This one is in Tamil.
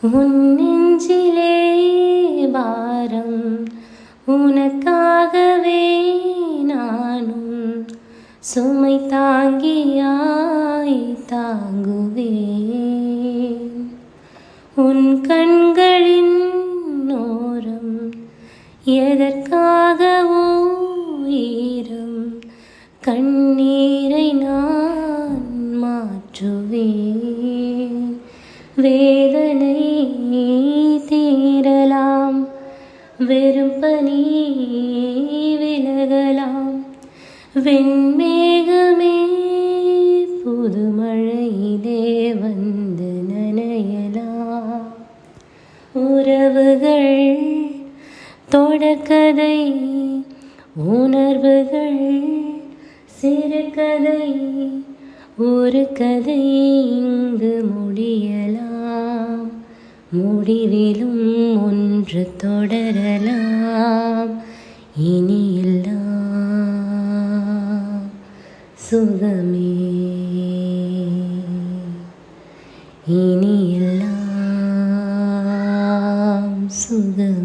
உன் நெஞ்சிலே பாரம் உனக்காகவே நானும் சுமை தாங்கியாய் தாங்குவேன். உன் கண்களின் ஓரம் எதற்காகவோ ஈரம் கண்ணீரை நான் மாற்றுவேன். வேதனை தீரலாம், வெறும் பனி விலகலாம், வெண்மேகமே புதுமழையிலே வந்து நனையலாம். உறவுகள் தொடர்கதை, உணர்வுகள் சிறுகதை, ஒரு கதை இங்கு முடியலாம், முடிவிலும் ஒன்று தொடரலாம். இனியெல்லாம் சுகமே, இனியெல்லாம் சுகமே.